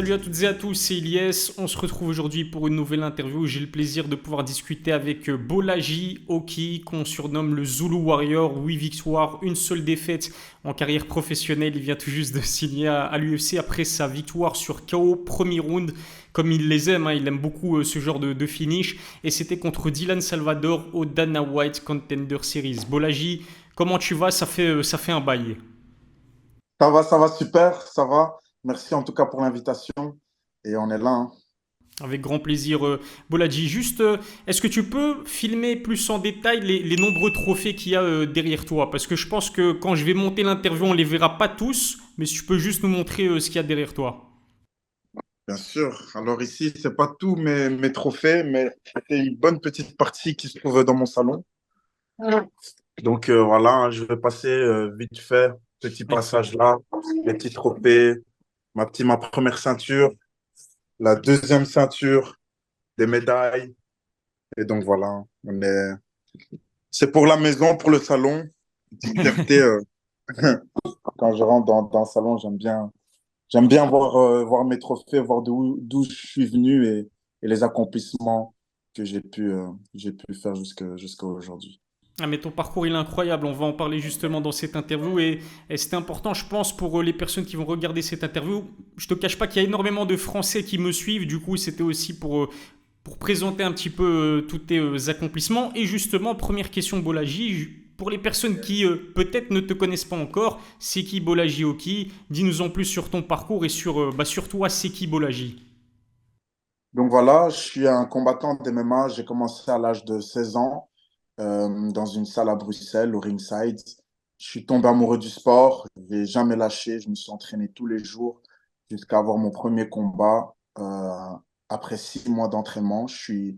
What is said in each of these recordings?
Salut à toutes et à tous, c'est Ilyes. On se retrouve aujourd'hui pour une nouvelle interview. J'ai le plaisir de pouvoir discuter avec Bolaji Oki, qu'on surnomme le Zulu Warrior. 8 victoires, une seule défaite en carrière professionnelle. Il vient tout juste de signer à l'UFC après sa victoire sur KO, premier round. Comme il les aime, hein, il aime beaucoup ce genre de finish. Et c'était contre Dylan Salvador au Dana White Contender Series. Bolaji, comment tu vas? Ça fait un bail. Ça va super, ça va. Merci en tout cas pour l'invitation. Et on est là, hein. Avec grand plaisir, Boladji. Juste, est-ce que tu peux filmer plus en détail les nombreux trophées qu'il y a derrière toi? Parce que je pense que quand je vais monter l'interview, on les verra pas tous, mais si tu peux juste nous montrer ce qu'il y a derrière toi. Bien sûr. Alors ici, c'est pas tous mes trophées, mais c'est une bonne petite partie qui se trouve dans mon salon. Donc voilà, hein, je vais passer vite fait, petit passage là, les petits trophées, ma première ceinture, la deuxième ceinture, des médailles. Et donc voilà, c'est pour la maison, pour le salon. Petite fierté, quand je rentre dans le salon, j'aime bien voir mes trophées, voir d'où je suis venu et les accomplissements que j'ai pu faire jusqu'à aujourd'hui. Ah, mais ton parcours il est incroyable, on va en parler justement dans cette interview et c'est important je pense pour les personnes qui vont regarder cette interview. Je te cache pas qu'il y a énormément de Français qui me suivent, du coup c'était aussi pour présenter un petit peu tous tes accomplissements. Et justement, première question Bolaji, pour les personnes qui peut-être ne te connaissent pas encore, c'est qui Bolaji Oki? Dis-nous en plus sur ton parcours et sur toi, c'est qui Bolaji? Donc voilà, je suis un combattant d'MMA. J'ai commencé à l'âge de 16 ans dans une salle à Bruxelles, au Ringside. Je suis tombé amoureux du sport. Je n'ai jamais lâché. Je me suis entraîné tous les jours jusqu'à avoir mon premier combat. Après 6 mois d'entraînement, j'ai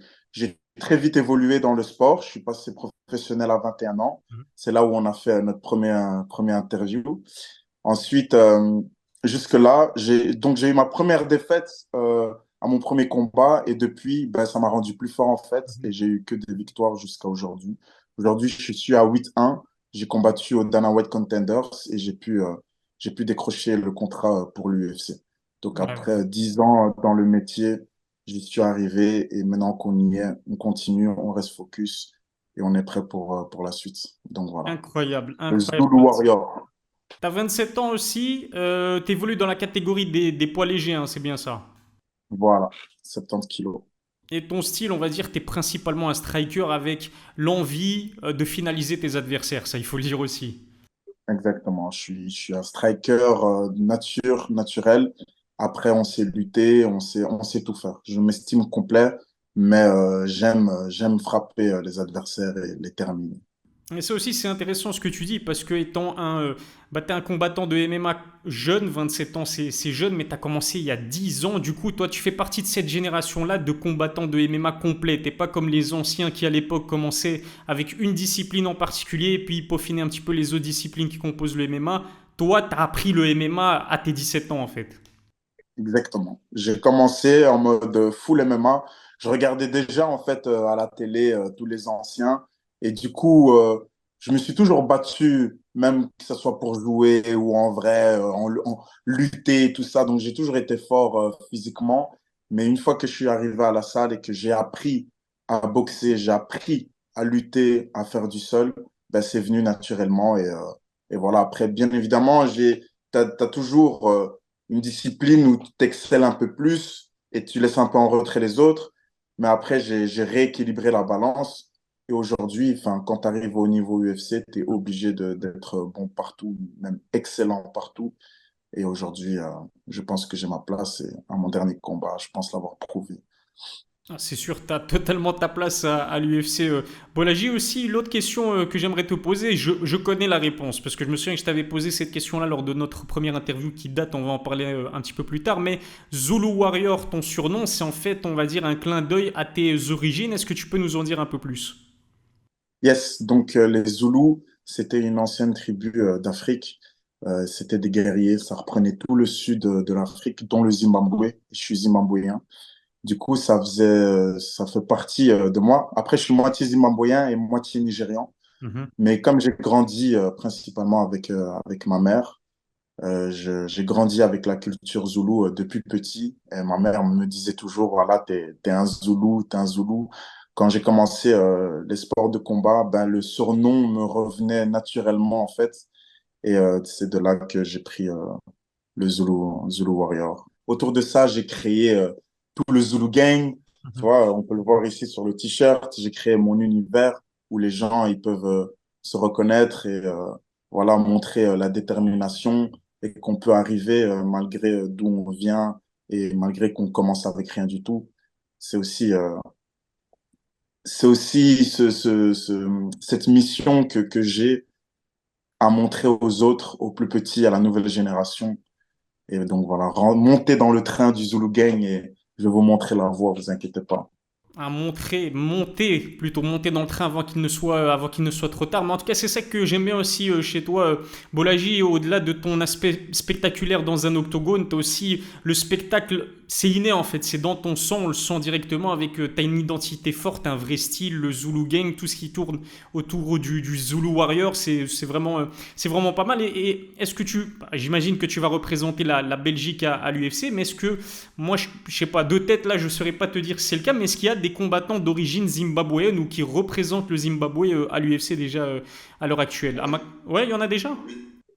très vite évolué dans le sport. Je suis passé professionnel à 21 ans. C'est là où on a fait notre premier interview. Ensuite, jusque-là, j'ai eu ma première défaite à mon premier combat et depuis, ben, ça m'a rendu plus fort en fait et j'ai eu que des victoires jusqu'à aujourd'hui. Aujourd'hui, je suis à 8-1. J'ai combattu au Dana White Contenders et j'ai pu décrocher le contrat pour l'UFC. Donc Ouais. après 10 ans dans le métier, j'y suis arrivé et maintenant qu'on y est, on continue, on reste focus et on est prêt pour la suite. Donc voilà. Incroyable, Le incroyable. Zulu Warrior. T'as 27 ans aussi, t'évolues dans la catégorie des poids légers, hein, c'est bien ça. Voilà, 70 kilos. Et ton style, on va dire, t'es principalement un striker avec l'envie de finaliser tes adversaires, ça il faut le dire aussi. Exactement. Je suis un striker naturel. Après, on sait lutter, on sait tout faire. Je m'estime complet, mais j'aime frapper les adversaires et les terminer. Mais ça aussi, c'est intéressant ce que tu dis, parce que étant t'es un combattant de MMA jeune, 27 ans, c'est jeune, mais tu as commencé il y a 10 ans. Du coup, toi, tu fais partie de cette génération-là de combattants de MMA complets. T'es pas comme les anciens qui, à l'époque, commençaient avec une discipline en particulier, et puis peaufinaient un petit peu les autres disciplines qui composent le MMA. Toi, tu as appris le MMA à tes 17 ans, en fait. Exactement. J'ai commencé en mode full MMA. Je regardais déjà en fait à la télé tous les anciens et du coup je me suis toujours battu, même que ce soit pour jouer ou en vrai, en lutter, tout ça. Donc j'ai toujours été fort physiquement. Mais une fois que je suis arrivé à la salle et que j'ai appris à boxer, j'ai appris à lutter, à faire du sol, ben, c'est venu naturellement et voilà. Après, bien évidemment, t'as toujours une discipline où tu excelles un peu plus et tu laisses un peu en retrait les autres. Mais après, j'ai rééquilibré la balance. Et aujourd'hui, enfin, quand tu arrives au niveau UFC, tu es obligé d'être bon partout, même excellent partout. Et aujourd'hui, je pense que j'ai ma place. Et à mon dernier combat, je pense l'avoir prouvé. Ah, c'est sûr, tu as totalement ta place à l'UFC. Bon, là, j'ai aussi l'autre question que j'aimerais te poser. Je connais la réponse parce que je me souviens que je t'avais posé cette question-là lors de notre première interview qui date, on va en parler un petit peu plus tard. Mais Zulu Warrior, ton surnom, c'est en fait, on va dire, un clin d'œil à tes origines. Est-ce que tu peux nous en dire un peu plus? Yes, donc les Zoulous, c'était une ancienne tribu d'Afrique. C'était des guerriers, ça reprenait tout le sud de l'Afrique, dont le Zimbabwe. Je suis zimbabwéen. Du coup, ça fait partie de moi. Après, je suis moitié zimbabwéen et moitié nigérian. Mhm. Mais comme j'ai grandi principalement avec ma mère, J'ai grandi avec la culture zoulou depuis petit. Et ma mère me disait toujours, voilà, t'es un zoulou, t'es un zoulou. Quand j'ai commencé les sports de combat, ben, le surnom me revenait naturellement, en fait. Et c'est de là que j'ai pris le Zulu Warrior. Autour de ça, j'ai créé tout le Zulu Gang. Tu Mhm. vois, on peut le voir ici sur le t-shirt. J'ai créé mon univers où les gens ils peuvent se reconnaître et voilà, montrer la détermination et qu'on peut arriver malgré d'où on vient et malgré qu'on commence avec rien du tout. C'est aussi, euh, c'est aussi cette mission que j'ai à montrer aux autres, aux plus petits, à la nouvelle génération. Et donc voilà, montez dans le train du Zulu Gang et je vais vous montrer la voie, vous inquiétez pas. À monter dans le train avant qu'il ne soit trop tard. Mais en tout cas, c'est ça que j'aime bien aussi chez toi, Bolaji. Au-delà de ton aspect spectaculaire dans un octogone, t'as aussi le spectacle. C'est inné en fait, c'est dans ton sang, on le sent directement avec t'as une identité forte, un vrai style, le Zulu Gang, tout ce qui tourne autour du Zulu Warrior, c'est vraiment pas mal. Et est-ce que j'imagine que tu vas représenter la Belgique à l'UFC, mais est-ce que moi, je sais pas, de tête là, je saurais pas te dire si c'est le cas, mais est-ce qu'il y a des combattants d'origine zimbabwéenne ou qui représentent le Zimbabwe à l'UFC déjà à l'heure actuelle? Ouais, il y en a déjà.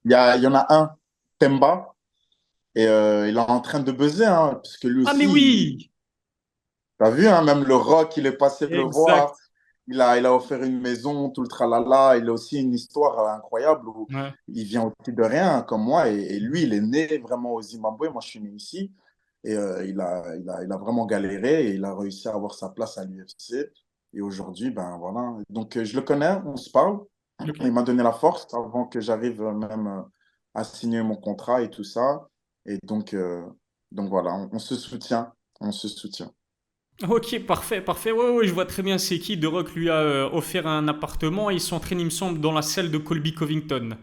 Il y en a un, Temba, et il est en train de buzzer, hein, parce que lui Ah mais aussi, oui. t'as vu, hein, même le Rock, il est passé le voir, Exact. il a offert une maison, tout le tralala, il a aussi une histoire incroyable où Ouais. il vient aussi de rien, comme moi, et lui, il est né vraiment au Zimbabwe, moi je suis né ici, et il a vraiment galéré, et il a réussi à avoir sa place à l'UFC, et aujourd'hui, ben voilà, donc je le connais, on se parle, Ok. il m'a donné la force avant que j'arrive même à signer mon contrat et tout ça, et donc voilà, on se soutient, on se soutient. Ok, parfait, parfait. Ouais, ouais, je vois très bien c'est qui. The Rock lui a offert un appartement et il s'entraîne, il me semble, dans la salle de Colby Covington.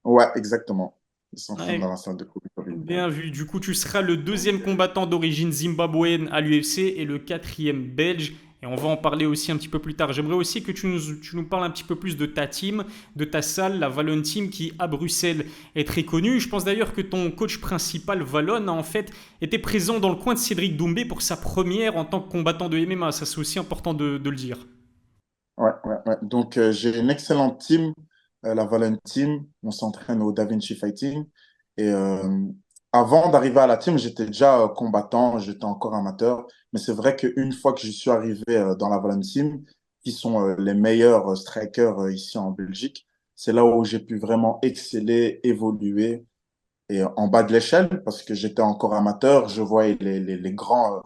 Ouais, exactement. Ils s'entraînent dans Ouais, la salle de Kobe Covington. bien vu. Du coup, tu seras le deuxième combattant d'origine zimbabwéenne à l'UFC et le quatrième belge. Et on va en parler aussi un petit peu plus tard. J'aimerais aussi que tu nous parles un petit peu plus de ta team, de ta salle, la Valon Team, qui à Bruxelles est très connue. Je pense d'ailleurs que ton coach principal, Valon, a en fait été présent dans le coin de Cédric Doumbé pour sa première en tant que combattant de MMA. Ça, c'est aussi important de le dire. Ouais, ouais, ouais. Donc, j'ai une excellente team, la Valent Team. On s'entraîne au Da Vinci Fighting. Et avant d'arriver à la team, j'étais déjà combattant, j'étais encore amateur. Mais c'est vrai qu'une fois que je suis arrivé dans la Valent Team, qui sont les meilleurs strikers ici en Belgique, c'est là où j'ai pu vraiment exceller, évoluer. Et en bas de l'échelle, parce que j'étais encore amateur, je voyais les grands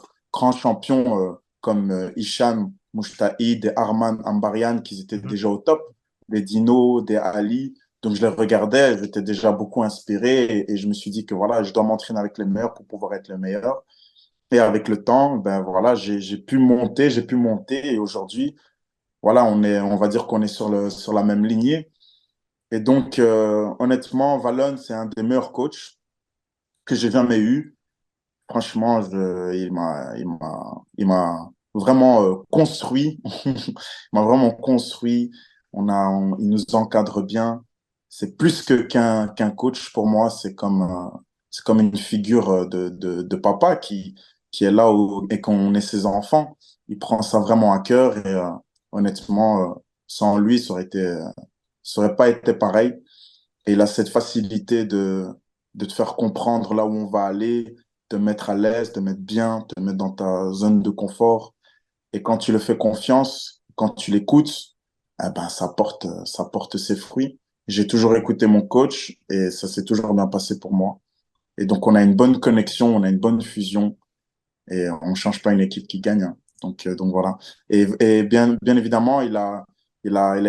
champions comme Hicham Moustahid et Arman Ambarian qui étaient Mhm. déjà au top, des Dino, des Ali. Donc je les regardais, j'étais déjà beaucoup inspiré et je me suis dit que voilà, je dois m'entraîner avec les meilleurs pour pouvoir être le meilleur. Et avec le temps, ben voilà, j'ai pu monter et aujourd'hui, voilà, on va dire qu'on est sur la même lignée. Et donc, honnêtement, Valon, c'est un des meilleurs coachs que j'ai jamais eu. Franchement, il m'a vraiment construit. Il m'a vraiment construit. Il nous encadre bien. C'est plus qu'un coach pour moi. C'est comme une figure de papa qui est là et qu'on est ses enfants. Il prend ça vraiment à cœur et honnêtement, sans lui, ça aurait pas été pareil. Et il a cette facilité de te faire comprendre là où on va aller, te mettre à l'aise, te mettre bien, te mettre dans ta zone de confort. Et quand tu le fais confiance, quand tu l'écoutes, eh ben, ça porte ses fruits. J'ai toujours écouté mon coach et ça s'est toujours bien passé pour moi. Et donc, on a une bonne connexion, on a une bonne fusion et on ne change pas une équipe qui gagne, hein. Donc voilà. Et bien évidemment, il a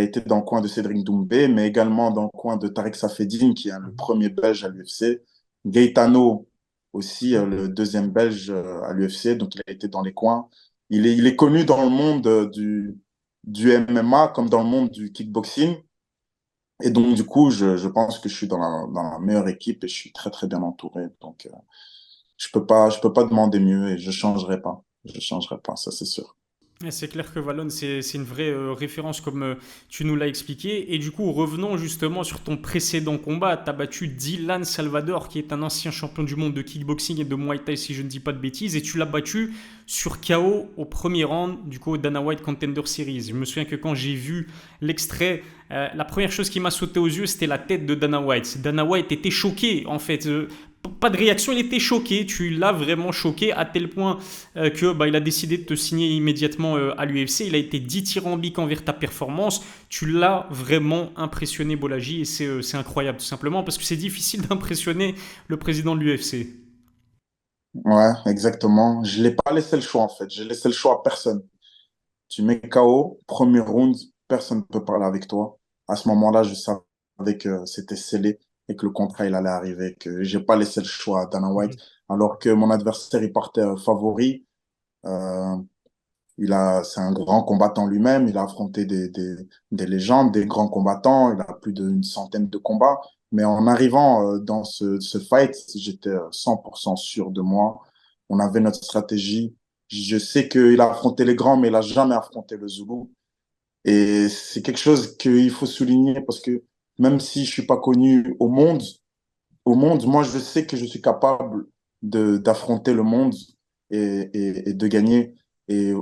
été dans le coin de Cédric Doumbé, mais également dans le coin de Tarek Safedine, qui est le premier Belge à l'UFC. Gaetano aussi, le deuxième Belge à l'UFC, donc il a été dans les coins. Il est connu dans le monde du MMA comme dans le monde du kickboxing. Et donc, du coup, je pense que je suis dans la meilleure équipe et je suis très, très bien entouré. Donc, je peux pas demander mieux et je changerai pas. Je changerai pas, ça c'est sûr. Ouais, c'est clair que Valone, c'est une vraie référence comme tu nous l'as expliqué. Et du coup, revenons justement sur ton précédent combat. Tu as battu Dylan Salvador, qui est un ancien champion du monde de kickboxing et de Muay Thai, si je ne dis pas de bêtises. Et tu l'as battu sur KO au premier round, du coup, au Dana White Contender Series. Je me souviens que quand j'ai vu l'extrait, la première chose qui m'a sauté aux yeux, c'était la tête de Dana White. Dana White était choqué, en fait. Pas de réaction, il était choqué. Tu l'as vraiment choqué à tel point que bah, il a décidé de te signer immédiatement à l'UFC. Il a été dithyrambique envers ta performance. Tu l'as vraiment impressionné, Bolaji, et c'est incroyable tout simplement parce que c'est difficile d'impressionner le président de l'UFC. Ouais, exactement. Je l'ai pas laissé le choix, en fait. J'ai laissé le choix à personne. Tu mets KO, premier round, personne ne peut parler avec toi. À ce moment-là, je savais que c'était scellé et que le contrat, il allait arriver, que j'ai pas laissé le choix à Dana White, alors que mon adversaire, il partait favori. Euh, c'est un grand combattant lui-même. Il a affronté des légendes, des grands combattants. Il a plus d'une centaine de combats. Mais en arrivant dans ce fight, j'étais 100% sûr de moi. On avait notre stratégie. Je sais qu'il a affronté les grands, mais il n'a jamais affronté le Zoulou. Et c'est quelque chose qu'il faut souligner parce que même si je suis pas connu au monde, moi, je sais que je suis capable d'affronter le monde et de gagner. Et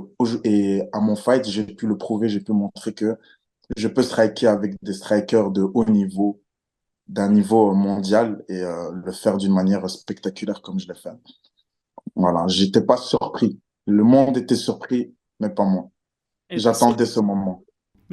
à mon fight, j'ai pu le prouver, j'ai pu montrer que je peux striker avec des strikers de haut niveau, d'un niveau mondial et le faire d'une manière spectaculaire comme je l'ai fait. Voilà, j'étais pas surpris. Le monde était surpris, mais pas moi. Et J'attendais ce moment.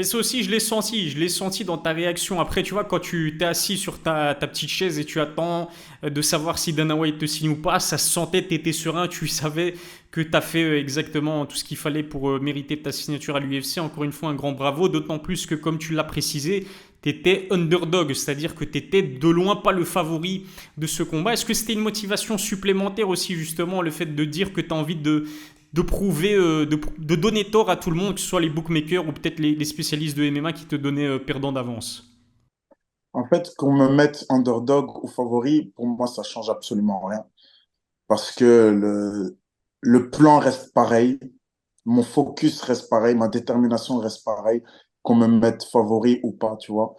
mais ça aussi, je l'ai senti dans ta réaction. Après, tu vois, quand tu t'es assis sur ta petite chaise et tu attends de savoir si Dana White te signe ou pas, ça se sentait, tu étais serein, tu savais que tu as fait exactement tout ce qu'il fallait pour mériter ta signature à l'UFC. Encore une fois, un grand bravo, d'autant plus que, comme tu l'as précisé, tu étais underdog, c'est-à-dire que tu étais de loin pas le favori de ce combat. Est-ce que c'était une motivation supplémentaire aussi, justement, le fait de dire que tu as envie de prouver, de donner tort à tout le monde, que ce soit les bookmakers ou peut-être les spécialistes de MMA qui te donnaient perdant d'avance. En fait, qu'on me mette underdog ou favori, pour moi, ça change absolument rien. Parce que le plan reste pareil, mon focus reste pareil, ma détermination reste pareille, qu'on me mette favori ou pas, tu vois.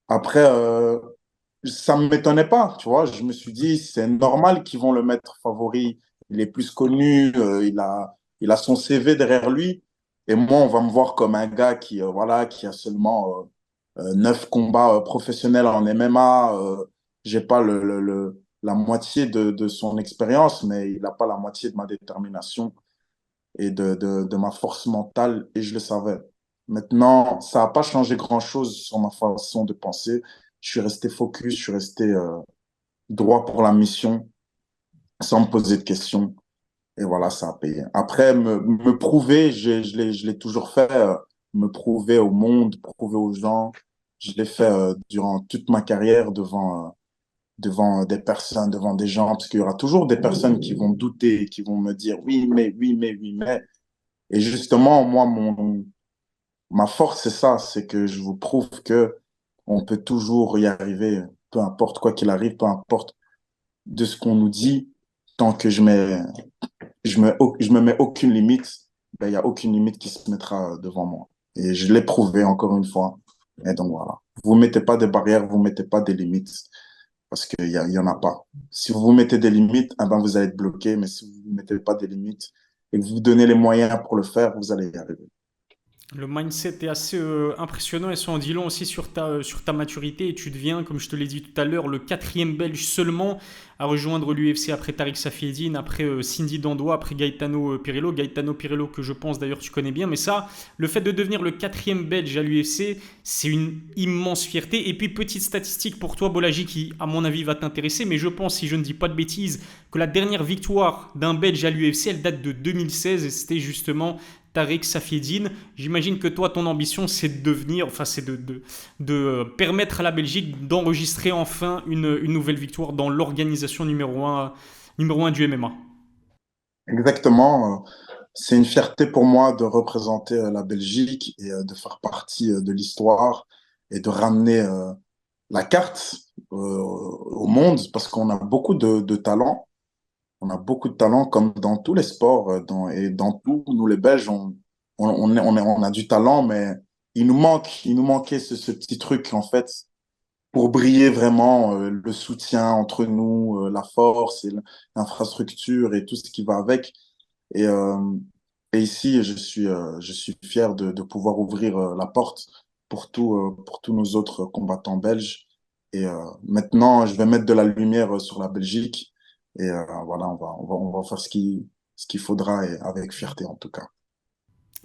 Après, ça ne m'étonnait pas, tu vois. Je me suis dit, c'est normal qu'ils vont le mettre favori. Il est plus connu, il a son CV derrière lui. Et moi, on va me voir comme un gars voilà, qui a seulement 9 combats professionnels en MMA. J'ai pas la moitié de son expérience, mais il n'a pas la moitié de ma détermination et de ma force mentale, et je le savais. Maintenant, ça n'a pas changé grand-chose sur ma façon de penser. Je suis resté focus, je suis resté droit pour la mission, sans me poser de questions. Et voilà, ça a payé. Après, me prouver, je l'ai toujours fait, me prouver au monde, prouver aux gens. Je l'ai fait durant toute ma carrière devant des personnes, devant des gens, parce qu'il y aura toujours des personnes qui vont douter, qui vont me dire oui, mais, oui, mais, oui, mais. Et justement, moi, ma force, c'est ça, c'est que je vous prouve que on peut toujours y arriver, peu importe quoi qu'il arrive, peu importe de ce qu'on nous dit, tant que je me mets aucune limite, ben, il n'y a aucune limite qui se mettra devant moi. Et je l'ai prouvé encore une fois. Et donc voilà. Vous mettez pas des barrières, vous mettez pas des limites, parce qu'il y en a pas. Si vous vous mettez des limites, eh ben, vous allez être bloqué, mais si vous ne mettez pas des limites et que vous vous donnez les moyens pour le faire, vous allez y arriver. Le mindset est assez impressionnant et ça en dit long aussi sur ta maturité. Et tu deviens, comme je te l'ai dit tout à l'heure, le quatrième Belge seulement à rejoindre l'UFC après Tariq Safieddine, après Cindy Dandois, après Gaetano Pirello. Gaetano Pirello que je pense d'ailleurs tu connais bien. Mais ça, le fait de devenir le quatrième Belge à l'UFC, c'est une immense fierté. Et puis petite statistique pour toi, Bolaji, qui à mon avis va t'intéresser. Mais je pense, si je ne dis pas de bêtises, que la dernière victoire d'un Belge à l'UFC, elle date de 2016 et c'était justement Tariq Safieddine. J'imagine que toi, ton ambition, c'est de devenir, enfin, c'est de permettre à la Belgique d'enregistrer enfin une nouvelle victoire dans l'organisation numéro un du MMA. Exactement. C'est une fierté pour moi de représenter la Belgique et de faire partie de l'histoire et de ramener la carte au monde parce qu'on a beaucoup de talents. On a beaucoup de talents comme dans tous les sports et dans tout. Nous, les Belges, on a du talent, mais il nous manquait ce petit truc, en fait, pour briller vraiment, le soutien entre nous, la force et l'infrastructure et tout ce qui va avec. Et, euh, et ici, je suis fier de pouvoir ouvrir la porte pour tous nos autres combattants belges. Et maintenant, je vais mettre de la lumière sur la Belgique. Et voilà, on va faire ce qu'il faudra et avec fierté en tout cas.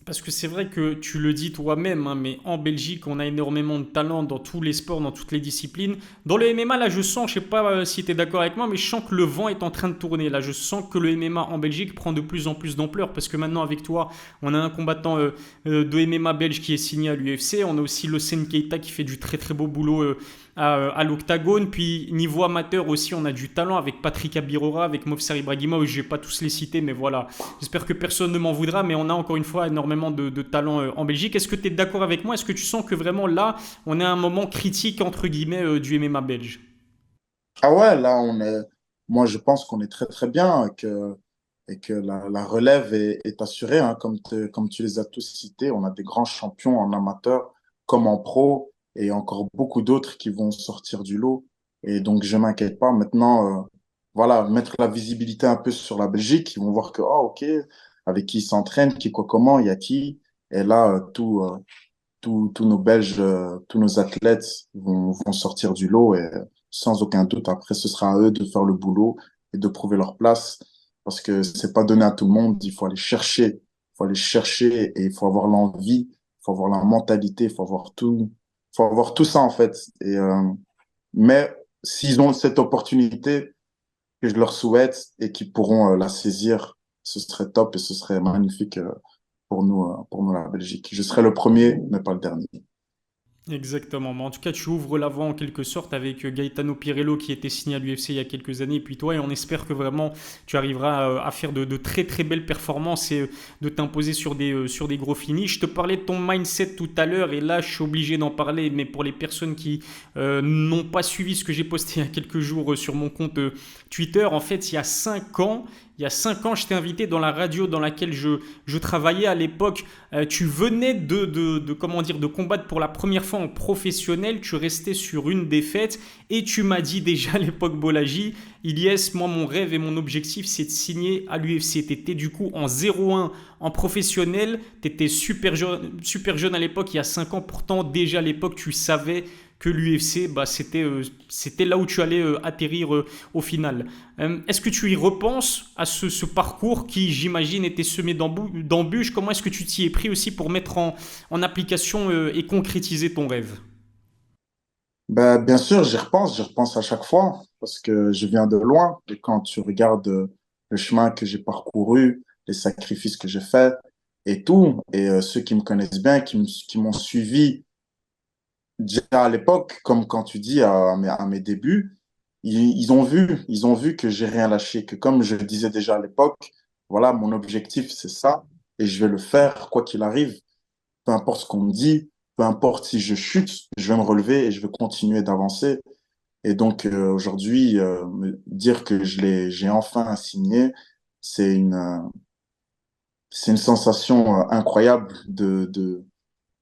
Parce que c'est vrai que tu le dis toi-même, hein, mais en Belgique, on a énormément de talent dans tous les sports, dans toutes les disciplines. Dans le MMA, là, je sens, je sais pas si tu es d'accord avec moi, mais je sens que le vent est en train de tourner. Là, je sens que le MMA en Belgique prend de plus en plus d'ampleur. Parce que maintenant, avec toi, on a un combattant de MMA belge qui est signé à l'UFC. On a aussi Losen Keita qui fait du très très beau boulot à l'Octagone. Puis niveau amateur aussi, on a du talent avec Patrick Abirora, avec Movsar Ibrahimov. Je vais pas tous les citer, mais voilà. J'espère que personne ne m'en voudra, mais on a encore une fois énormément de talent en Belgique. Est-ce que tu es d'accord avec moi? Est-ce que tu sens que vraiment là, on est à un moment critique, entre guillemets, du MMA belge? Ah ouais, là, moi, je pense qu'on est très, très bien et que la relève est assurée, hein, comme tu les as tous cités. On a des grands champions en amateur comme en pro et encore beaucoup d'autres qui vont sortir du lot. Et donc, je m'inquiète pas. Maintenant, voilà, mettre la visibilité un peu sur la Belgique. Ils vont voir que, oh, OK, avec qui ils s'entraînent, qui, quoi, comment, il y a qui. Et là, tous nos Belges, tous nos athlètes vont sortir du lot et sans aucun doute, après, ce sera à eux de faire le boulot et de prouver leur place parce que c'est pas donné à tout le monde. Il faut aller chercher, il faut aller chercher et il faut avoir l'envie, il faut avoir la mentalité, il faut avoir tout ça en fait. Mais s'ils ont cette opportunité que je leur souhaite et qu'ils pourront la saisir, ce serait top et ce serait magnifique pour nous la Belgique. Je serai le premier, mais pas le dernier. Exactement. Mais en tout cas, tu ouvres la voie en quelque sorte avec Gaetano Pirello qui était signé à l'UFC il y a quelques années, et puis toi, et on espère que vraiment tu arriveras à faire de très très belles performances et de t'imposer sur des gros finis. Je te parlais de ton mindset tout à l'heure, et là, je suis obligé d'en parler, mais pour les personnes qui n'ont pas suivi ce que j'ai posté il y a quelques jours sur mon compte Twitter, en fait, il y a 5 ans, je t'ai invité dans la radio dans laquelle je travaillais à l'époque. Tu venais comment dire, de combattre pour la première fois en professionnel. Tu restais sur une défaite et tu m'as dit déjà à l'époque, Bolaji, Ilyes, moi mon rêve et mon objectif c'est de signer à l'UFC. Tu étais du coup en 0-1 en professionnel. Tu étais super jeune à l'époque, il y a 5 ans. Pourtant, déjà à l'époque, tu savais que l'UFC, bah, c'était là où tu allais atterrir au final. Est-ce que tu y repenses à ce parcours qui, j'imagine, était semé d'embûches? Comment est-ce que tu t'y es pris aussi pour mettre en application et concrétiser ton rêve? Ben, bien sûr, j'y repense à chaque fois parce que je viens de loin. Et quand tu regardes le chemin que j'ai parcouru, les sacrifices que j'ai faits et tout, et ceux qui me connaissent bien, qui m'ont suivi déjà à l'époque, comme quand tu dis à mes débuts, ils ont vu que j'ai rien lâché, que comme je le disais déjà à l'époque, voilà, mon objectif, c'est ça, et je vais le faire quoi qu'il arrive, peu importe ce qu'on me dit, peu importe si je chute, je vais me relever et je vais continuer d'avancer. Et donc aujourd'hui, me dire que j'ai enfin signé, c'est c'est une sensation incroyable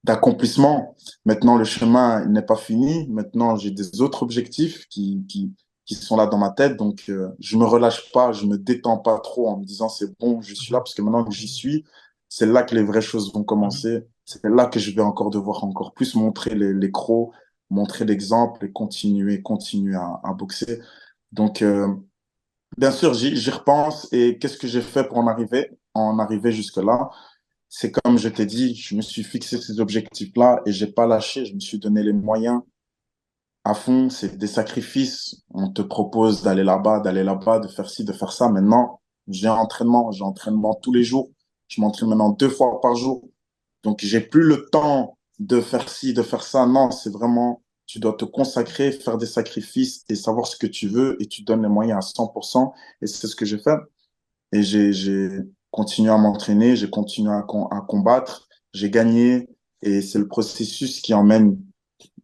d'accomplissement. Maintenant, le chemin n'est pas fini. Maintenant, j'ai des autres objectifs qui sont là dans ma tête. Donc, je me relâche pas, je me détends pas trop en me disant c'est bon, je suis là parce que maintenant que j'y suis, c'est là que les vraies choses vont commencer. C'est là que je vais encore devoir encore plus montrer les crocs, montrer l'exemple et continuer à boxer. Donc, bien sûr, j'y repense et qu'est-ce que j'ai fait pour en arriver jusque-là? C'est comme je t'ai dit, je me suis fixé ces objectifs-là et j'ai pas lâché. Je me suis donné les moyens à fond. C'est des sacrifices. On te propose d'aller là-bas, de faire ci, de faire ça. Maintenant, j'ai entraînement tous les jours. Je m'entraîne maintenant 2 fois par jour. Donc, j'ai plus le temps de faire ci, de faire ça. Non, c'est vraiment, tu dois te consacrer, faire des sacrifices et savoir ce que tu veux et tu donnes les moyens à 100%. Et c'est ce que j'ai fait. Et j'ai continué à m'entraîner, j'ai continué à combattre, j'ai gagné. Et c'est le processus qui emmène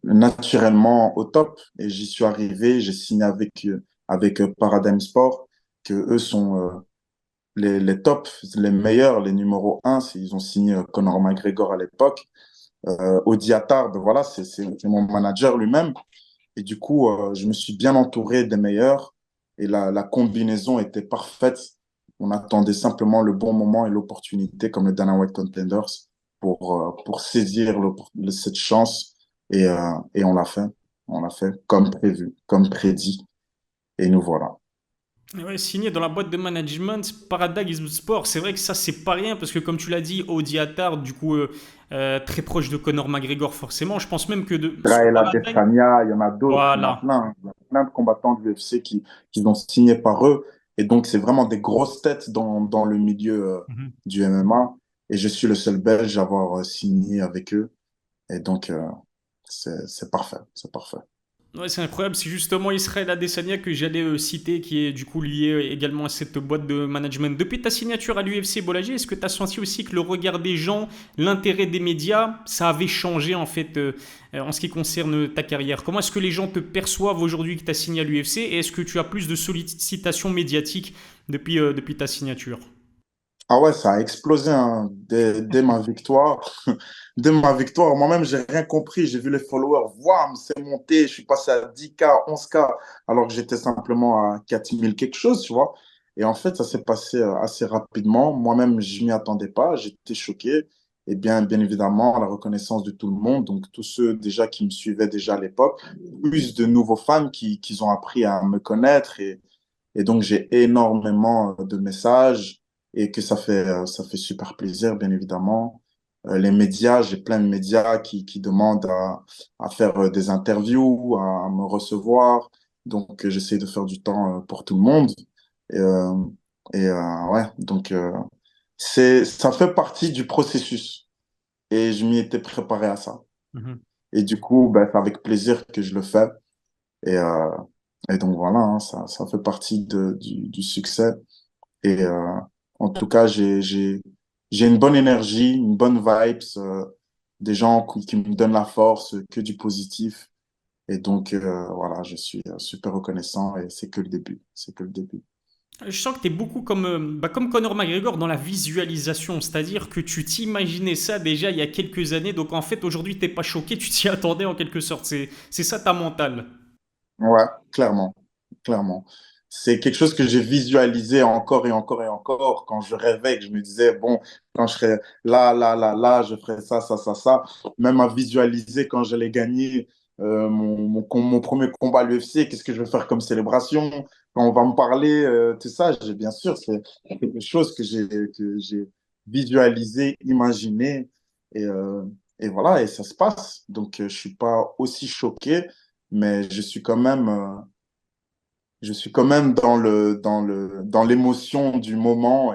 naturellement au top. Et j'y suis arrivé, j'ai signé avec Paradigm Sport, que eux sont les tops, les meilleurs, les numéros un, ils ont signé Conor McGregor à l'époque. Audi Attard, ben voilà, c'est mon manager lui-même. Et du coup, je me suis bien entouré des meilleurs et la combinaison était parfaite. On attendait simplement le bon moment et l'opportunité, comme le Dana White Contenders, pour saisir cette chance. Et on l'a fait. On l'a fait comme prévu, comme prédit. Et nous voilà. Ouais, signé dans la boîte de management Paradigm Sport, c'est vrai que ça c'est pas rien parce que comme tu l'as dit, Audi Attard, du coup très proche de Conor McGregor forcément. Je pense même que sur Raël Paradigm, Adesanya, il y en a d'autres, il y en a voilà. plein. Il y a plein de combattants de l'UFC qui ont signé par eux. Et donc, c'est vraiment des grosses têtes dans le milieu Mhm. du MMA. Et je suis le seul Belge à avoir signé avec eux. Et donc, c'est parfait. C'est parfait. Ouais, c'est incroyable. C'est justement Israël Adesanya que j'allais citer, qui est du coup lié également à cette boîte de management. Depuis ta signature à l'UFC Bolagé, est-ce que tu as senti aussi que le regard des gens, l'intérêt des médias, ça avait changé en fait en ce qui concerne ta carrière? Comment est-ce que les gens te perçoivent aujourd'hui que tu as signé à l'UFC et est-ce que tu as plus de sollicitations médiatiques depuis ta signature? Ah ouais, ça a explosé hein, dès ma victoire. Dès ma victoire, moi-même, j'ai rien compris. J'ai vu les followers, wham, c'est monté. Je suis passé à 10K, 11K, alors que j'étais simplement à 4000 quelque chose, tu vois. Et en fait, ça s'est passé assez rapidement. Moi-même, je m'y attendais pas. J'étais choqué. Et bien évidemment, la reconnaissance de tout le monde. Donc, tous ceux déjà qui me suivaient déjà à l'époque, plus de nouveaux fans qui ont appris à me connaître. Et donc, j'ai énormément de messages et que ça fait super plaisir, bien évidemment. Les médias, j'ai plein de médias qui demandent à faire des interviews, à me recevoir. Donc, j'essaie de faire du temps pour tout le monde. Et, euh, ouais, donc, ça fait partie du processus et je m'y étais préparé à ça. Mhm. Et du coup, ben, c'est avec plaisir que je le fais. Et, euh, et donc, voilà, hein, ça fait partie du succès. Et en tout cas, j'ai une bonne énergie, une bonne vibes, des gens qui me donnent la force, que du positif. Et donc, voilà, je suis super reconnaissant et c'est que le début. C'est que le début. Je sens que tu es beaucoup comme Conor McGregor dans la visualisation, c'est-à-dire que tu t'imaginais ça déjà il y a quelques années, donc en fait aujourd'hui t'es pas choqué, tu t'y attendais en quelque sorte, c'est ça ta mentale. Ouais, clairement, clairement. C'est quelque chose que j'ai visualisé encore et encore et encore quand je rêvais, que je me disais, bon, quand je serai là, je ferai ça, ça, ça, ça. Même à visualiser quand j'allais gagner mon premier combat à l'UFC, qu'est-ce que je vais faire comme célébration, quand on va me parler, tout ça, bien sûr, c'est quelque chose que j'ai visualisé, imaginé, et, euh, et voilà, et ça se passe. Donc, je suis pas aussi choqué mais je suis quand même dans l'émotion du moment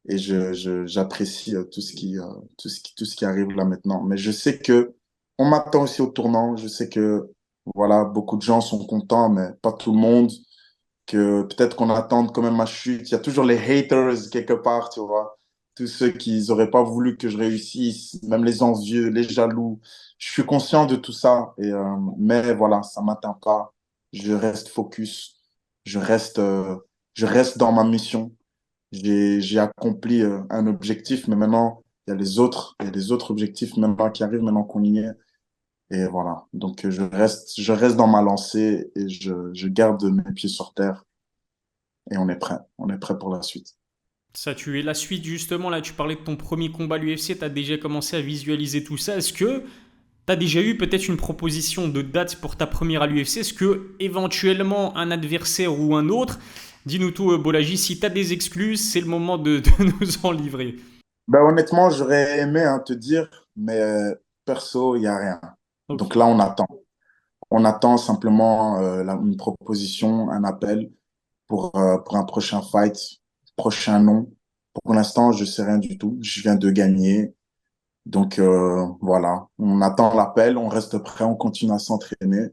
et j'apprécie tout ce qui arrive là maintenant. Mais je sais que on m'attend aussi au tournant. Je sais que, voilà, beaucoup de gens sont contents, mais pas tout le monde. Que peut-être qu'on attend quand même ma chute. Il y a toujours les haters quelque part, tu vois. Tous ceux qui n'auraient pas voulu que je réussisse, même les envieux, les jaloux. Je suis conscient de tout ça. Mais voilà, ça ne m'atteint pas. Je reste focus. Je reste, euh, je reste dans ma mission. J'ai accompli un objectif, mais maintenant, il y a les autres objectifs maintenant qui arrivent, maintenant qu'on y est. Et voilà. Donc, je reste dans ma lancée et je garde mes pieds sur terre et on est prêt. On est prêt pour la suite. Ça, tu es la suite justement, là tu parlais de ton premier combat à l'UFC, tu as déjà commencé à visualiser tout ça, est-ce que tu as déjà eu peut-être une proposition de date pour ta première à l'UFC, est-ce que éventuellement un adversaire ou un autre, dis-nous tout Bolagi, si tu as des excuses, c'est le moment de nous en livrer. Ben, honnêtement, j'aurais aimé hein, te dire, mais perso, il n'y a rien. Ok. Donc là, on attend. On attend simplement une proposition, un appel pour un prochain fight, prochain nom. Pour l'instant, je sais rien du tout. Je viens de gagner. Donc voilà, on attend l'appel, on reste prêt, on continue à s'entraîner.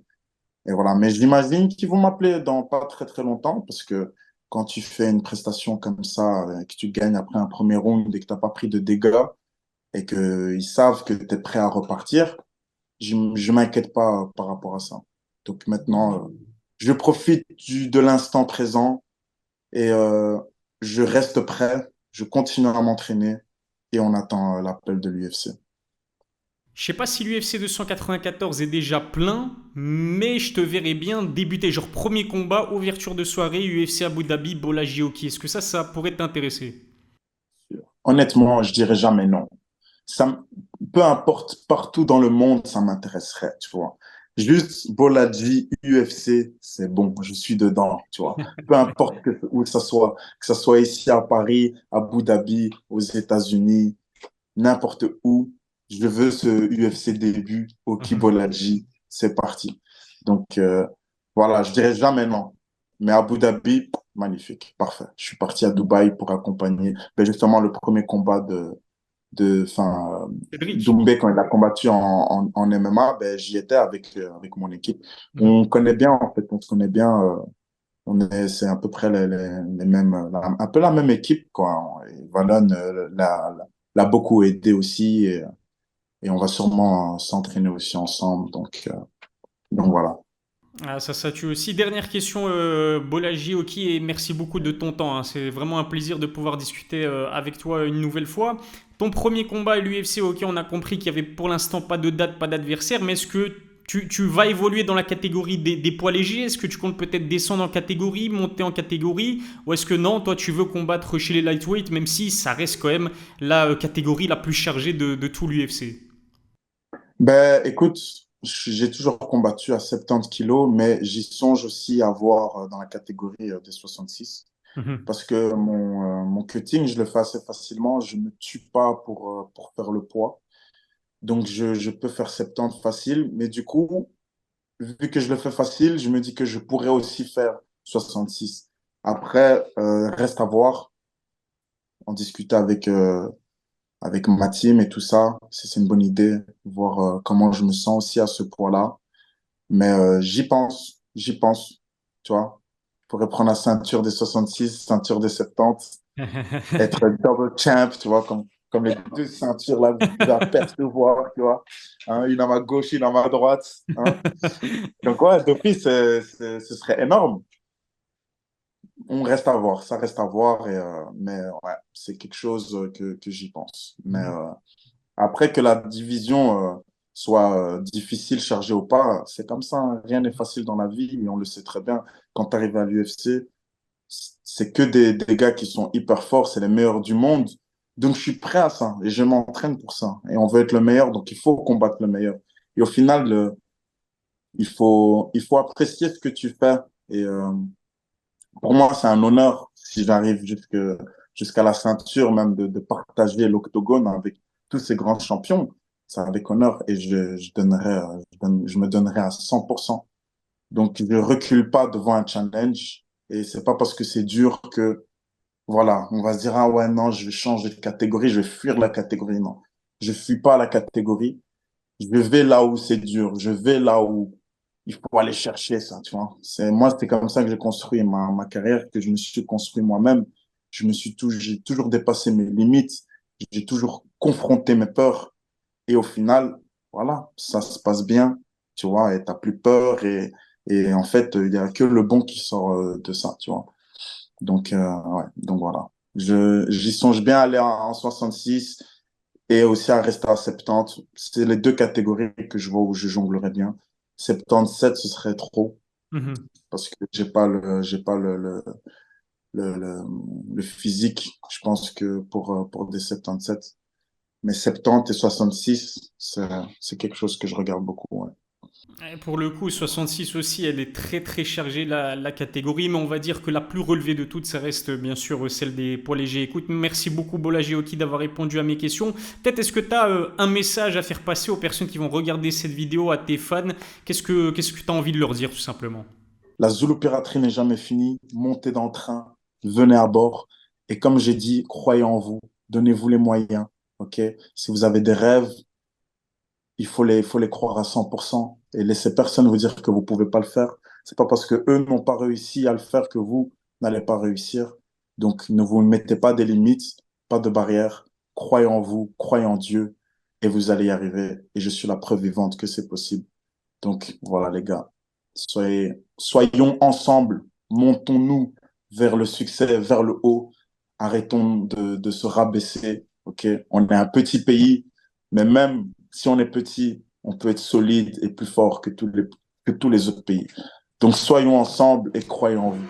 Et voilà, mais j'imagine qu'ils vont m'appeler dans pas très très longtemps parce que quand tu fais une prestation comme ça, que tu gagnes après un premier round et que tu n'as pas pris de dégâts et qu'ils savent que tu es prêt à repartir, je m'inquiète pas par rapport à ça. Donc maintenant, je profite de l'instant présent et je reste prêt, je continue à m'entraîner et on attend l'appel de l'UFC. Je sais pas si l'UFC 294 est déjà plein, mais je te verrais bien débuter, genre premier combat, ouverture de soirée, UFC Abu Dhabi, Bola Gioki. Est-ce que ça pourrait t'intéresser? Honnêtement, je dirais jamais non. Ça, peu importe, partout dans le monde, ça m'intéresserait, tu vois. Juste Boladi, UFC, c'est bon, je suis dedans, tu vois. Peu importe où que ça soit ici à Paris, à Abu Dhabi, aux États-Unis, n'importe où, je veux ce UFC début au Kibolaji, c'est parti. Donc, voilà, je dirais jamais non. Mais Abu Dhabi, magnifique, parfait. Je suis parti à Dubaï pour accompagner ben, justement le premier combat enfin, Cédric. Doumbé, quand il a combattu en MMA, ben, j'y étais avec mon équipe. On connaît bien, en fait, on se connaît bien. C'est à peu près les mêmes, un peu la même équipe, quoi. Et Valon l'a beaucoup aidé aussi et on va sûrement s'entraîner aussi ensemble. Donc voilà. Ah, ça tue aussi. Dernière question, Bolaji, ok, et merci beaucoup de ton temps, hein. C'est vraiment un plaisir de pouvoir discuter avec toi une nouvelle fois. Ton premier combat à l'UFC, ok, on a compris qu'il y avait pour l'instant pas de date, pas d'adversaire, mais est-ce que tu vas évoluer dans la catégorie des poids légers? Est-ce que tu comptes peut-être descendre en catégorie, monter en catégorie? Ou est-ce que non, toi tu veux combattre chez les lightweight, même si ça reste quand même la catégorie la plus chargée de tout l'UFC? Ben, écoute, j'ai toujours combattu à 70 kilos, mais j'y songe aussi à voir dans la catégorie des 66. Parce que mon cutting, je le fais assez facilement. Je ne me tue pas pour faire le poids. Donc, je peux faire 70 facile. Mais du coup, vu que je le fais facile, je me dis que je pourrais aussi faire 66. Après, reste à voir, en discuter avec ma team et tout ça, si c'est une bonne idée, voir comment je me sens aussi à ce poids-là. Mais j'y pense, tu vois. Je pourrais prendre la ceinture des 66, ceinture des 70, être double champ, tu vois, comme les deux ceintures là, vous pouvez apercevoir, tu vois. Hein, une à ma gauche, une à ma droite. Hein. Donc, ouais, d'office, ce serait énorme. On reste à voir, ça reste à voir, mais ouais, c'est quelque chose que j'y pense. Mais après que la division soit difficile, chargée ou pas, c'est comme ça, hein. Rien n'est facile dans la vie, mais on le sait très bien. Quand tu arrives à l'UFC, c'est que des gars qui sont hyper forts, c'est les meilleurs du monde. Donc je suis prêt à ça et je m'entraîne pour ça. Et on veut être le meilleur, donc il faut combattre le meilleur. Et au final, il faut apprécier ce que tu fais. Et pour moi, c'est un honneur si j'arrive jusqu'à la ceinture, même de partager l'octogone avec tous ces grands champions. C'est avec honneur et je me donnerai à 100%. Donc, je recule pas devant un challenge et c'est pas parce que c'est dur que, voilà, on va se dire, ah ouais, non, je vais changer de catégorie, je vais fuir la catégorie. Non, je fuis pas la catégorie. Je vais là où c'est dur. Je vais là où il faut aller chercher ça, tu vois. C'est comme ça que j'ai construit ma carrière, que je me suis construit moi-même. J'ai toujours dépassé mes limites. J'ai toujours confronté mes peurs. Et au final, voilà, ça se passe bien, tu vois, et t'as plus peur. Et en fait, il y a que le bon qui sort de ça, tu vois. Donc, ouais, donc voilà. J'y songe bien à aller en 66 et aussi à rester à 70. C'est les deux catégories que je vois où je jonglerais bien. 77, ce serait trop parce que j'ai pas le, le physique, je pense que pour des 77. Mais 70 et 66, c'est quelque chose que je regarde beaucoup. Ouais. Et pour le coup, 66 aussi, elle est très très chargée la catégorie, mais on va dire que la plus relevée de toutes, ça reste bien sûr celle des poids légers. Écoute, merci beaucoup Bola Geoki d'avoir répondu à mes questions. Peut-être est-ce que tu as un message à faire passer aux personnes qui vont regarder cette vidéo, à tes fans? Qu'est-ce que tu as envie de leur dire tout simplement? La Zulu Piraterie n'est jamais finie. Montez dans le train, venez à bord. Et comme j'ai dit, croyez en vous, donnez-vous les moyens. Ok? Si vous avez des rêves, il faut les croire à 100% et laissez personne vous dire que vous pouvez pas le faire. C'est pas parce que eux n'ont pas réussi à le faire que vous n'allez pas réussir. Donc, ne vous mettez pas des limites, pas de barrières. Croyez en vous, croyez en Dieu et vous allez y arriver. Et je suis la preuve vivante que c'est possible. Donc, voilà, les gars. Soyons ensemble. Montons-nous vers le succès, vers le haut. arrêtons de se rabaisser, ok? On est un petit pays, mais même si on est petit, on peut être solide et plus fort que tous les autres pays. Donc, soyons ensemble et croyons en vous.